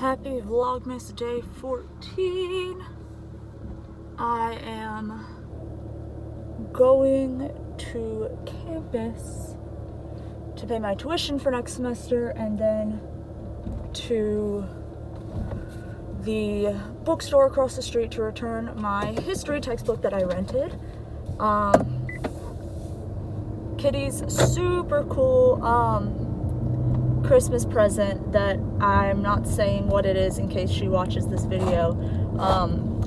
Happy Vlogmas day 14. I am going to campus to pay my tuition for next semester and then to the bookstore across the street to return my history textbook that I rented. Kitty's super cool Christmas present that I'm not saying what it is in case she watches this video,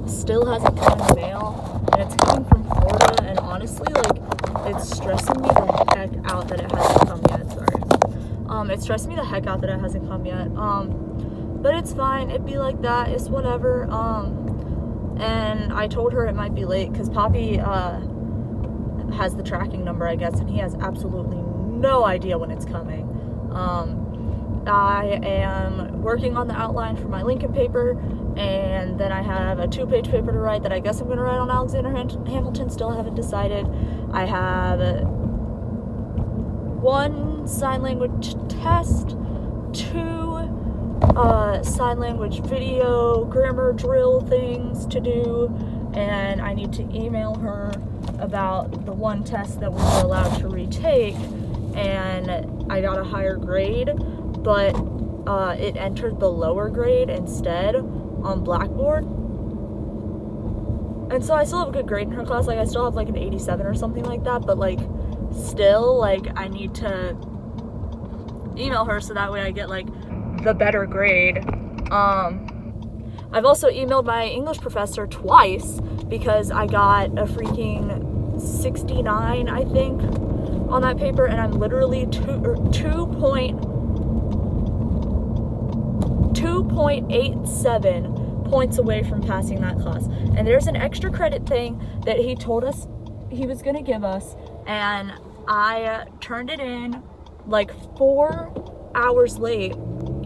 still hasn't come in the mail, and it's coming from Florida, and honestly, like, it's stressing me the heck out that it hasn't come yet. It's stressing me the heck out that it hasn't come yet, but it's fine. It'd be like that. It's whatever. And I told her it might be late because Poppy has the tracking number, I guess, and he has absolutely no idea when it's coming. I am working on the outline for my Lincoln paper, and then I have a 2-page paper to write that I guess I'm going to write on Alexander Hamilton. Still haven't decided. I have 1 sign language test, 2 sign language video grammar drill things to do, and I need to email her about the 1 test that we were allowed to retake, and I got a higher grade, but it entered the lower grade instead on Blackboard. And so I still have a good grade in her class. Like, I still have like an 87 or something like that, but like still, like, I need to email her so that way I get like the better grade. I've also emailed my English professor twice because I got a freaking 69, I think, on that paper, and I'm literally 2.87 points away from passing that class. And there's an extra credit thing that he told us he was gonna give us, and I turned it in like 4 hours late,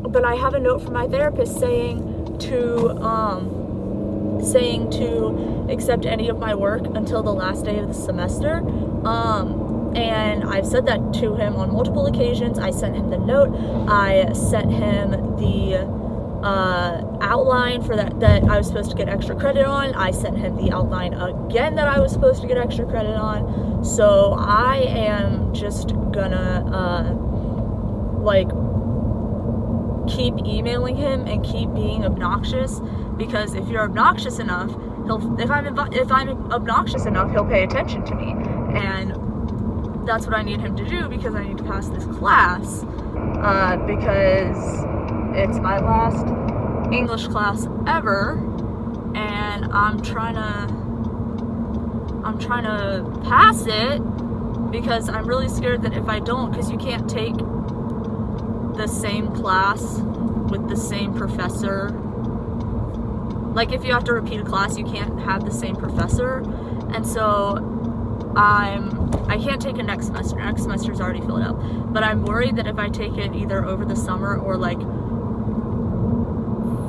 but I have a note from my therapist saying to accept any of my work until the last day of the semester. And I've said that to him on multiple occasions. I sent him the note. I sent him the outline for that I was supposed to get extra credit on. I sent him the outline again that I was supposed to get extra credit on. So I am just gonna like keep emailing him and keep being obnoxious, because if you're obnoxious enough, if I'm obnoxious enough, he'll pay attention to me, and that's what I need him to do, because I need to pass this class, because it's my last English class ever, and I'm trying to pass it, because I'm really scared that if I don't, because you can't take the same class with the same professor. Like, if you have to repeat a class, you can't have the same professor, and so I can't take it next semester. Next semester's already filled out, but I'm worried that if I take it either over the summer or like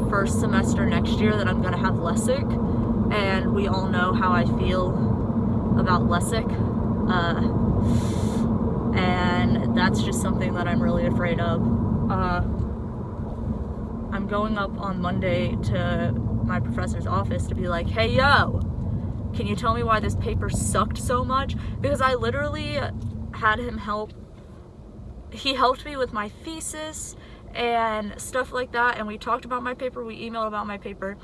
first semester next year, that I'm gonna have LESIC, and we all know how I feel about LESIC, and that's just something that I'm really afraid of. I'm going up on Monday to my professor's office to be like, hey, yo, can you tell me why this paper sucked so much? Because I literally had him he helped me with my thesis and stuff like that, and we talked about my paper, we emailed about my paper,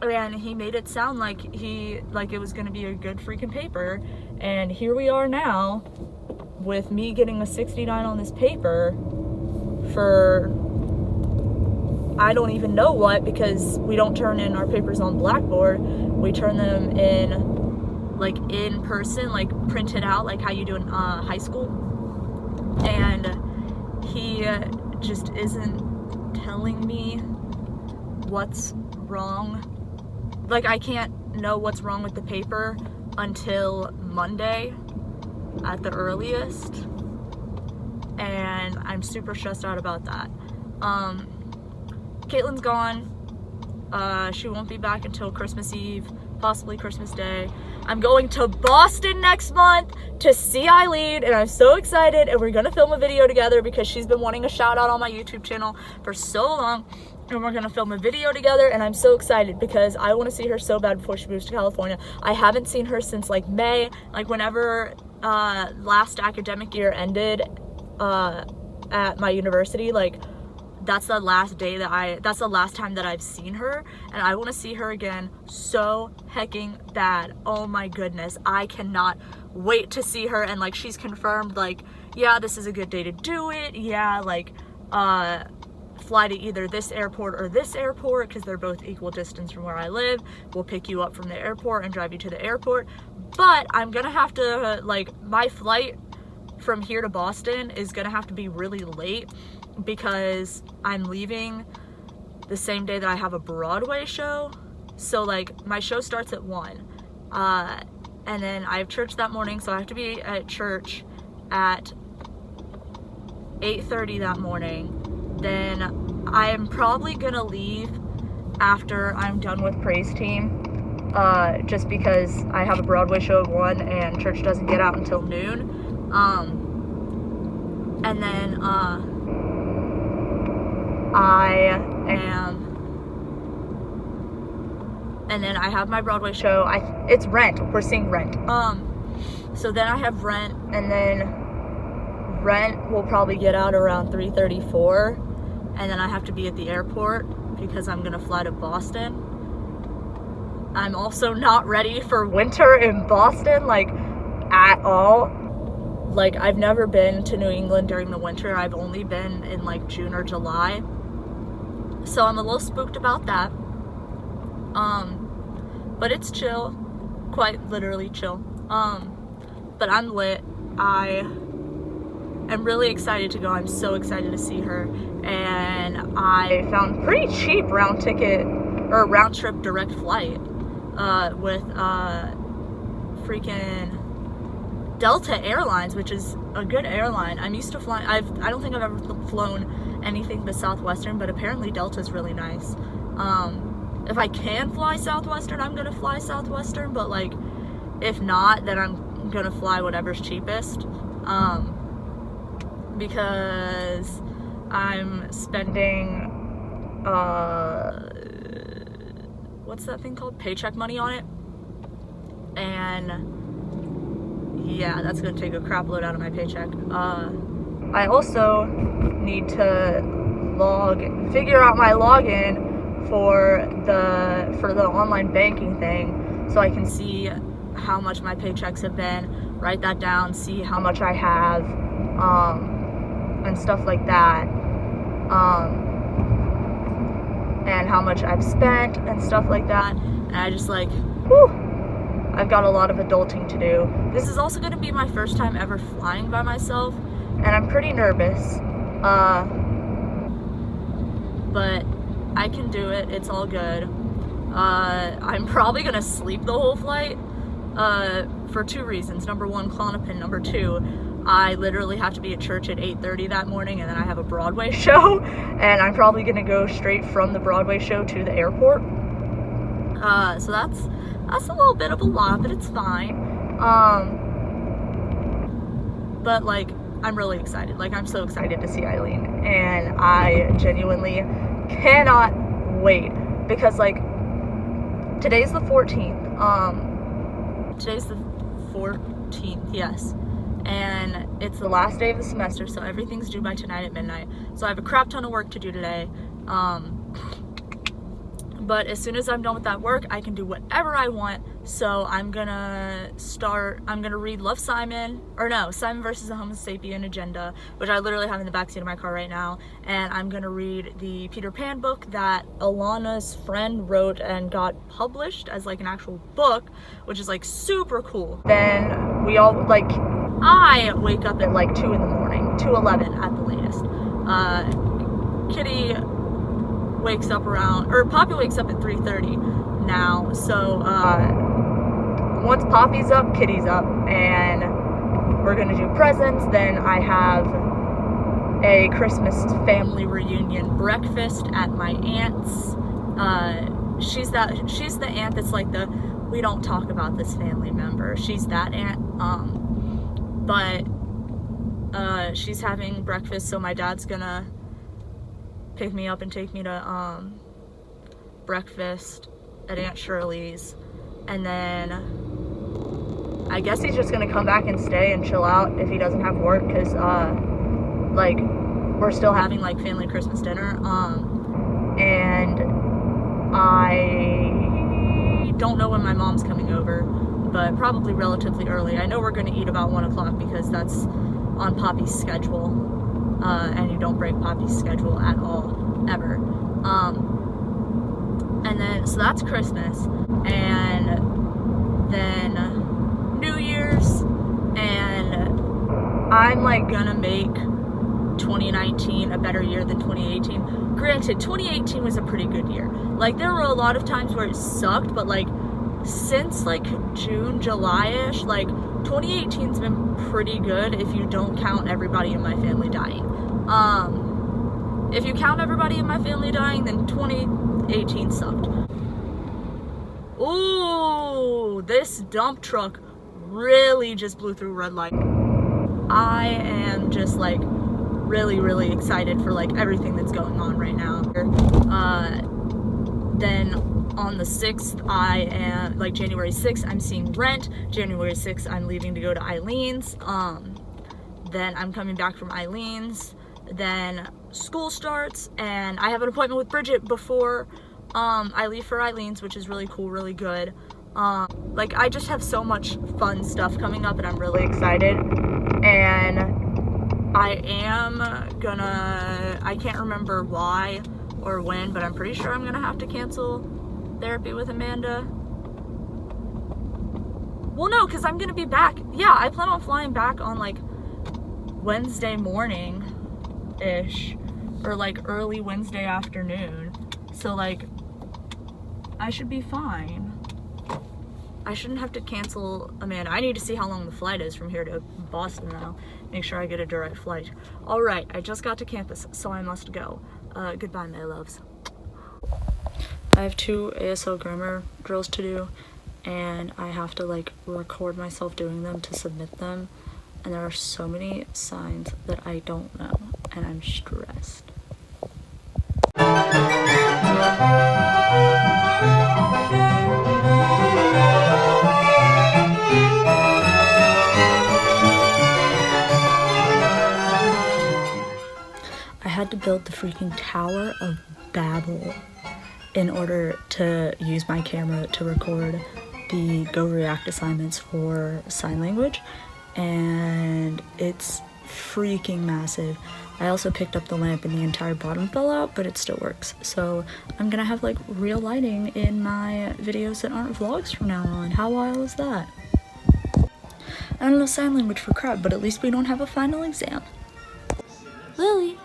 and he made it sound like it was gonna be a good freaking paper, and here we are now with me getting a 69 on this paper for I don't even know what, because we don't turn in our papers on Blackboard. We turn them in like in person, like printed out, like how you do in high school. And he just isn't telling me what's wrong. Like, I can't know what's wrong with the paper until Monday at the earliest, and I'm super stressed out about that. Caitlin's gone. She won't be back until Christmas Eve, possibly Christmas Day. I'm going to Boston next month to see Eileen, and I'm so excited, and we're gonna film a video together because she's been wanting a shout out on my YouTube channel for so long, and we're gonna film a video together, and I'm so excited because I want to see her so bad before she moves to California. I haven't seen her since like May, like whenever last academic year ended at my university. Like that's the last time that I've seen her, and I want to see her again so hecking bad. Oh my goodness, I cannot wait to see her. And like she's confirmed, like, yeah, this is a good day to do it. Yeah, like fly to either this airport or this airport because they're both equal distance from where I live. We'll pick you up from the airport and drive you to the airport. But I'm gonna have to, like, my flight from here to Boston is gonna have to be really late because I'm leaving the same day that I have a Broadway show. So like my show starts at 1 and then I have church that morning, so I have to be at church at 8:30 that morning. Then I am probably gonna leave after I'm done with praise team, just because I have a Broadway show at 1 and church doesn't get out until noon. And then I have my Broadway show. It's Rent. We're seeing Rent. So then I have Rent, and then Rent will probably get out around 3:34, and then I have to be at the airport because I'm gonna fly to Boston. I'm also not ready for winter in Boston, like, at all. Like, I've never been to New England during the winter. I've only been in like June or July. So I'm a little spooked about that. But it's chill, quite literally chill. But I'm lit. I am really excited to go. I'm so excited to see her. And I found pretty cheap round trip direct flight with freaking Delta Airlines, which is a good airline. I'm used to flying. I don't think I've ever flown anything but Southwestern, but apparently Delta is really nice. If I can fly Southwestern, I'm gonna fly Southwestern, but like if not, then I'm gonna fly whatever's cheapest, because I'm spending what's that thing called, paycheck money on it, and yeah, that's gonna take a crap load out of my paycheck. I also need to figure out my login for the online banking thing, so I can see how much my paychecks have been, write that down, see how much I have, and stuff like that, and how much I've spent and stuff like that. And I just like, whew, I've got a lot of adulting to do. This is also going to be my first time ever flying by myself, and I'm pretty nervous, but I can do it. It's all good. I'm probably going to sleep the whole flight for 2 reasons. Number 1, Klonopin. Number 2, I literally have to be at church at 8:30 that morning, and then I have a Broadway show, and I'm probably going to go straight from the Broadway show to the airport. So that's a little bit of a lot, but it's fine. But like, I'm really excited. Like, I'm so excited to see Eileen, and I genuinely cannot wait, because like today's the 14th. Today's the 14th, yes. And it's the last day of the semester, so everything's due by tonight at midnight. So I have a crap ton of work to do today. But as soon as I'm done with that work, I can do whatever I want. So I'm gonna read Simon versus the Homo Sapien Agenda, which I literally have in the backseat of my car right now. And I'm gonna read the Peter Pan book that Alana's friend wrote and got published as like an actual book, which is like super cool. Then I wake up at like 2 in the morning, 2:11 at the latest. Kitty wakes up Poppy wakes up at 3:30 now, so once Poppy's up, Kitty's up, and we're gonna do presents. Then I have a Christmas family reunion breakfast at my aunt's. She's the aunt that's like the we don't talk about this family member. She's that aunt, but she's having breakfast, so my dad's gonna pick me up and take me to breakfast at Aunt Shirley's, and then I guess he's just gonna come back and stay and chill out if he doesn't have work, because like we're still having like family Christmas dinner, and I don't know when my mom's coming over, but probably relatively early. I know we're gonna eat about 1 o'clock because that's on Poppy's schedule, and you don't break Poppy's schedule at all, ever. And then, so that's Christmas, and then New Year's, and I'm like gonna make 2019 a better year than 2018. Granted, 2018 was a pretty good year. Like, there were a lot of times where it sucked, but like since like June, July-ish, like 2018's been pretty good if you don't count everybody in my family dying. If you count everybody in my family dying, then 2018 sucked. Ooh, this dump truck really just blew through red light. I am just like really excited for like everything that's going on right now. Then on the 6th, I am, like January 6th, I'm seeing Rent. January 6th, I'm leaving to go to Eileen's. Then I'm coming back from Eileen's. Then school starts, and I have an appointment with Bridget before I leave for Eileen's, which is really cool, really good. Like, I just have so much fun stuff coming up, and I'm really excited. And I am gonna, I can't remember why or when, but I'm pretty sure I'm gonna have to cancel therapy with Amanda. Well, no, because I'm gonna be back. Yeah, I plan on flying back on like Wednesday morning-ish, or like early Wednesday afternoon. So like, I should be fine. I shouldn't have to cancel Amanda. I need to see how long the flight is from here to Boston now. Make sure I get a direct flight. All right, I just got to campus, so I must go. Goodbye, my loves. I have 2 ASL grammar drills to do, and I have to like record myself doing them to submit them. And there are so many signs that I don't know, and I'm stressed. I had to build the freaking Tower of Babel in order to use my camera to record the Go React assignments for sign language, and it's freaking massive. I also picked up the lamp and the entire bottom fell out, but it still works. So I'm gonna have like real lighting in my videos that aren't vlogs from now on. How wild is that? I don't know sign language for crap, but at least we don't have a final exam. Lily.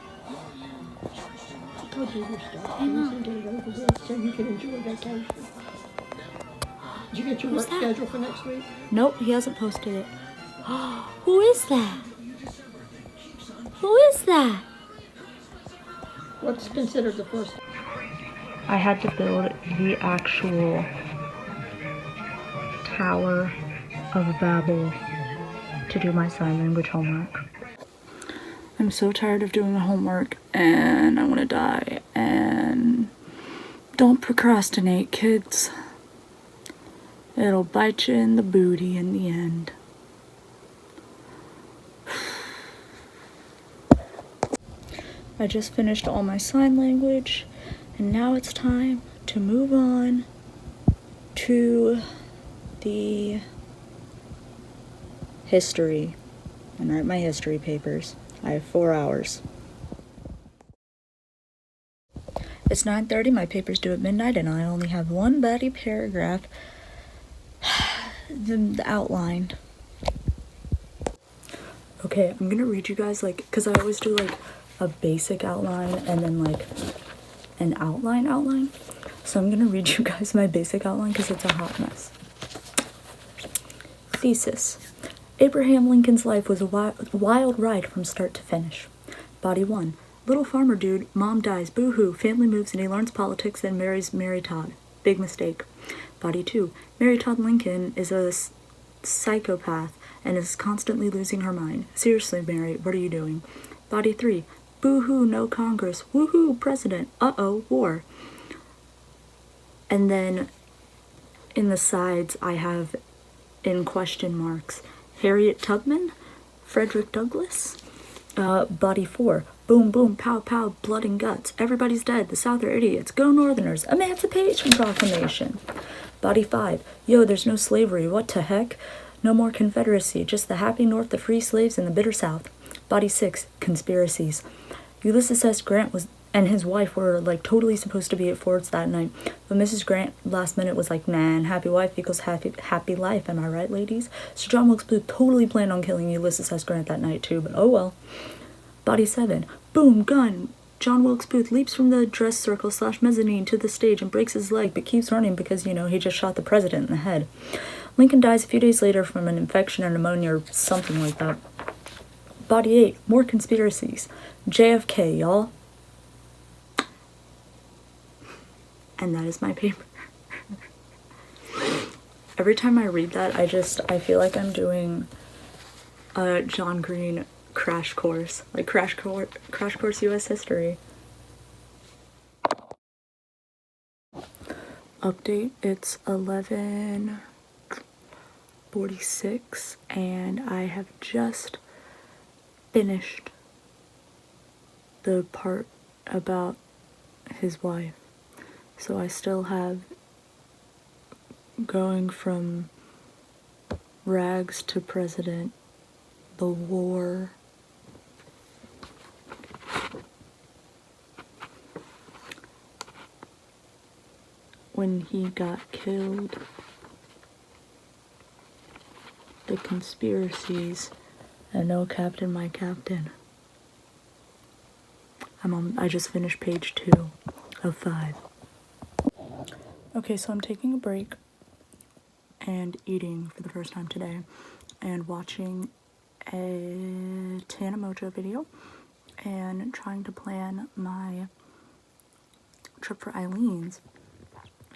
I'll do your stuff. You can get it over with so you can enjoy vacation. Did you get your work schedule for next week? Nope, he hasn't posted it. Who is that? Who is that? What's considered the first? I had to build the actual Tower of Babel to do my sign language homework. I'm so tired of doing the homework, and I want to die, and don't procrastinate, kids. It'll bite you in the booty in the end. I just finished all my sign language, and now it's time to move on to the history and write my history papers. I have 4 hours. It's 9:30, my paper's due at midnight, and I only have one batty paragraph, the outline. Okay, I'm gonna read you guys, like, because I always do, like, a basic outline and then, like, an outline. So I'm gonna read you guys my basic outline because it's a hot mess. Thesis. Abraham Lincoln's life was a wild ride from start to finish. Body 1. Little farmer dude, mom dies, boo-hoo, family moves and he learns politics and marries Mary Todd. Big mistake. Body 2. Mary Todd Lincoln is a psychopath and is constantly losing her mind. Seriously, Mary, what are you doing? Body 3. Boo-hoo, no Congress. Woohoo, president. Uh-oh, war. And then in the sides, I have in question marks Harriet Tubman, Frederick Douglass. Body 4. Boom, boom, pow, pow, blood and guts. Everybody's dead. The South are idiots. Go Northerners. Emancipation Proclamation. Body 5. Yo, there's no slavery. What the heck? No more Confederacy. Just the happy North, the free slaves, and the bitter South. Body 6. Conspiracies. Ulysses S. Grant and his wife were like totally supposed to be at Ford's that night, but Mrs. Grant last minute was like, nah, and happy wife equals happy life, am I right, ladies? So John Wilkes Booth totally planned on killing Ulysses S. Grant that night too, but oh well. Body 7. Boom, gun. John Wilkes Booth leaps from the dress circle / mezzanine to the stage and breaks his leg, but keeps running because, you know, he just shot the president in the head. Lincoln dies a few days later from an infection or pneumonia or something like that. Body 8. More conspiracies. JFK, y'all. And that is my paper. Every time I read that, I feel like I'm doing a John Green crash course, like crash course US history. Update, it's 11:46 and I have just finished the part about his wife. So I still have going from rags to president, the war, when he got killed, the conspiracies, and no captain, my captain. I just finished page 2 of 5. Okay, so I'm taking a break and eating for the first time today and watching a Tana Mojo video and trying to plan my trip for Eileen's.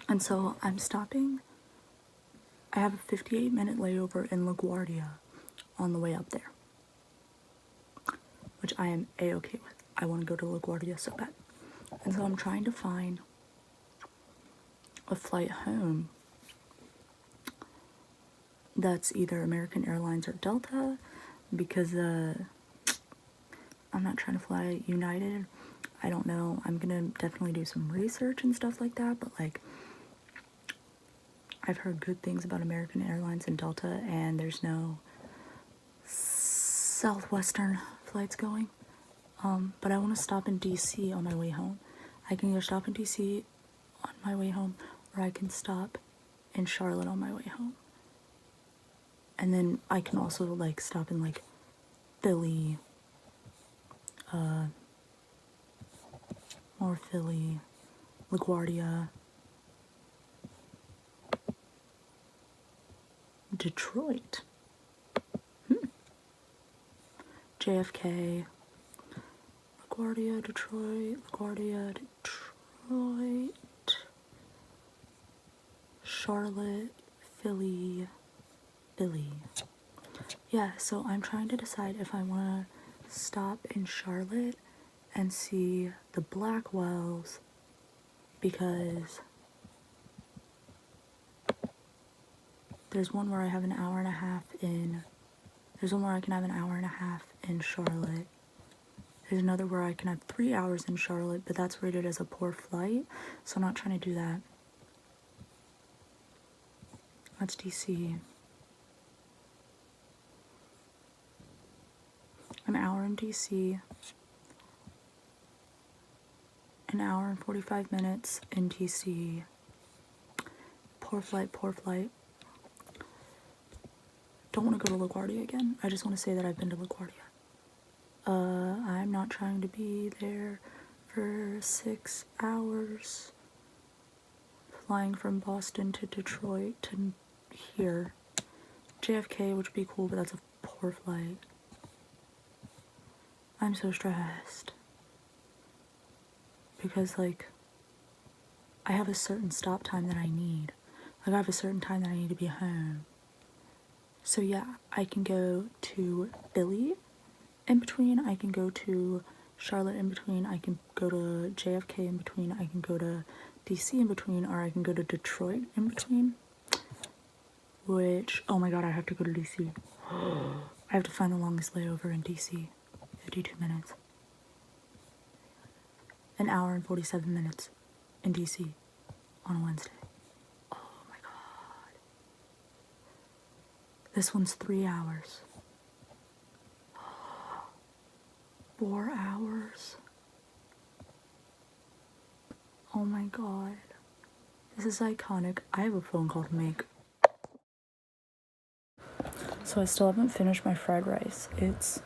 And so I'm stopping. I have a 58-minute layover in LaGuardia on the way up there, which I am a-okay with. I want to go to LaGuardia so bad. And so I'm trying to find a flight home that's either American Airlines or Delta, because I'm not trying to fly United. I don't know. I'm gonna definitely do some research and stuff like that, but like I've heard good things about American Airlines and Delta, and there's no Southwestern flights going. But I want to stop in DC on my way home. I can either stop in DC on my way home, or I can stop in Charlotte on my way home. And then I can also like stop in like Philly, more Philly, LaGuardia, Detroit, JFK, LaGuardia, Detroit, Charlotte, Philly. Yeah, so I'm trying to decide if I want to stop in Charlotte and see the Blackwells, because there's one where I have an hour and a half in, there's one where I can have an hour and a half in Charlotte. There's another where I can have 3 hours in Charlotte, but that's rated as a poor flight, so I'm not trying to do that. That's DC. An hour in DC. An hour and 45 minutes in DC. Poor flight. Don't want to go to LaGuardia again. I just want to say that I've been to LaGuardia. I'm not trying to be there for 6 hours. Flying from Boston to Detroit to here. JFK, which would be cool, but that's a poor flight. I'm so stressed. Because, like, I have a certain stop time that I need. Like I have a certain time that I need to be home. So yeah, I can go to Philly in between, I can go to Charlotte in between, I can go to JFK in between, I can go to DC in between, or I can go to Detroit in between. Which, oh my god, I have to go to DC. I have to find the longest layover in DC. 52 minutes. An hour and 47 minutes in DC on a Wednesday. Oh my god. This one's 3 hours. 4 hours. Oh my god. This is iconic. I have a phone call to make. So I still haven't finished my fried rice. It's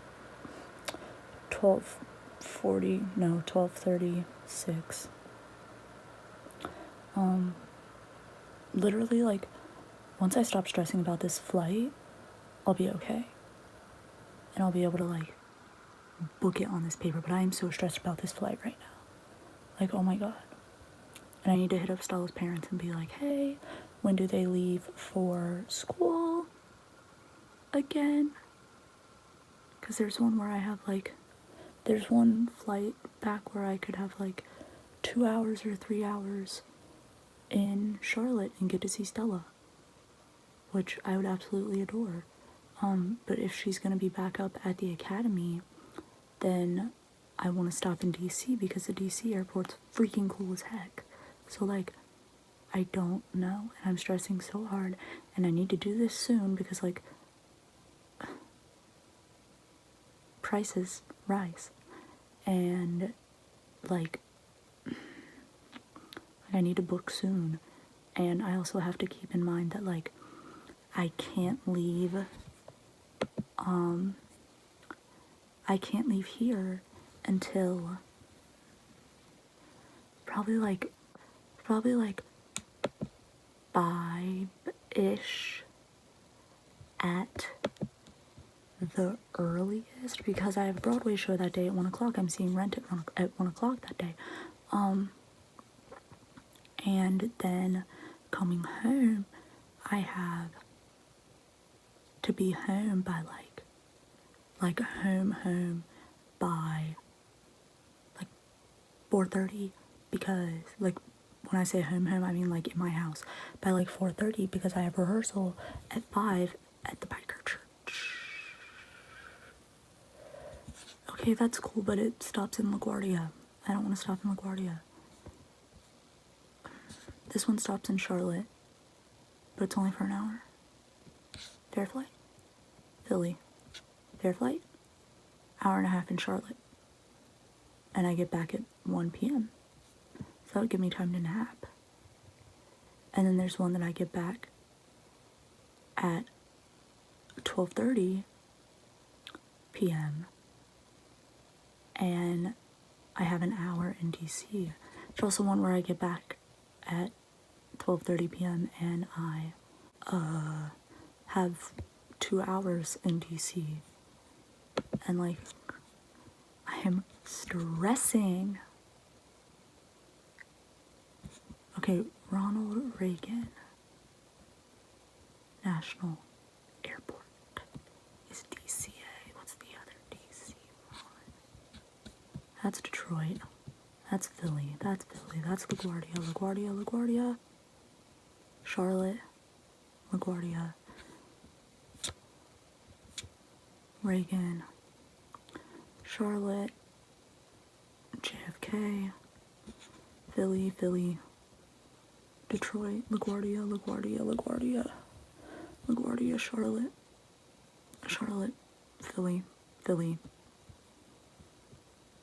12:36. Literally, like, once I stop stressing about this flight, I'll be okay. And I'll be able to, like, book it on this paper. But I am so stressed about this flight right now. Like, oh my god. And I need to hit up Stella's parents and be like, hey, when do they leave for school again? Because there's one where I have, like, there's one flight back where I could have, like, 2 hours or 3 hours in Charlotte and get to see Stella, which I would absolutely adore. But if she's gonna be back up at the academy, then I want to stop in DC because the DC airport's freaking cool as heck. So, like, I don't know, and I'm stressing so hard, and I need to do this soon because, like, prices rise, and, like, I need to book soon. And I also have to keep in mind that, like, I can't leave here until probably like 5-ish at the earliest, because I have a Broadway show that day at 1 o'clock. I'm seeing Rent at 1 o'clock that day. And then coming home, I have to be home by like home by like 4:30, because like when I say home, I mean like in my house by like 4:30, because I have rehearsal at 5 at the biker church. Okay, that's cool, but it stops in LaGuardia. I don't want to stop in LaGuardia. This one stops in Charlotte, but it's only for an hour. Fair flight. Philly. Fair flight. Hour and a half in Charlotte. And I get back at 1 p.m. So that would give me time to nap. And then there's one that I get back at 12:30 p.m. And I have an hour in DC. There's also one where I get back at 12:30 p.m. and I have 2 hours in DC. And like, I am stressing. Okay, Ronald Reagan National Airport is DCA. What's the other DC one? That's Detroit. That's Philly. That's LaGuardia. Charlotte. LaGuardia. Reagan. Charlotte. JFK. Philly. Detroit. LaGuardia. Charlotte. Philly.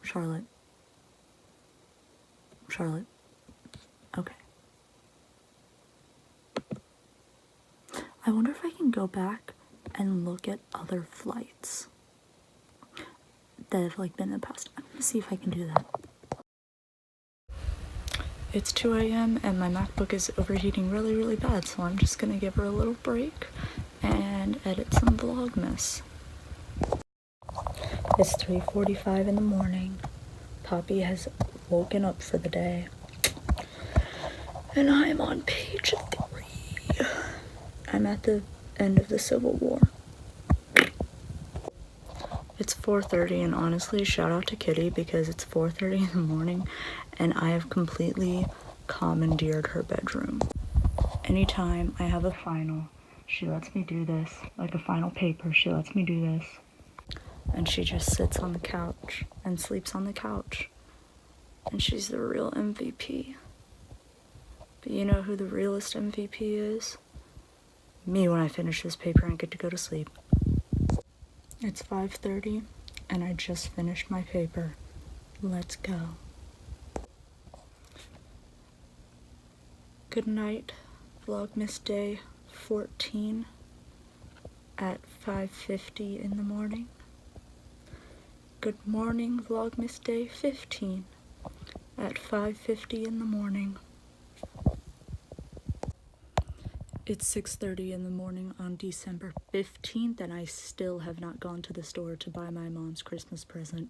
Charlotte. Okay. I wonder if I can go back and look at other flights that have like been in the past. I'm gonna see if I can do that. It's 2 a.m. and my MacBook is overheating really bad, so I'm just gonna give her a little break and edit some Vlogmas. It's 3:45 in the morning. Poppy has woken up for the day. And I'm on page 3. I'm at the end of the Civil War. It's 4:30, and honestly, shout out to Kitty because it's 4:30 in the morning and I have completely commandeered her bedroom. Anytime I have a final, she lets me do this, like a final paper, she lets me do this. And she just sits on the couch and sleeps on the couch. And she's the real MVP. But you know who the realest MVP is? Me when I finish this paper and get to go to sleep. It's 5:30 and I just finished my paper. Let's go. Good night, Vlogmas Day 14 at 5:50 in the morning. Good morning, Vlogmas Day 15 at 5:50 in the morning. It's 6:30 in the morning on December 15th and I still have not gone to the store to buy my mom's Christmas present.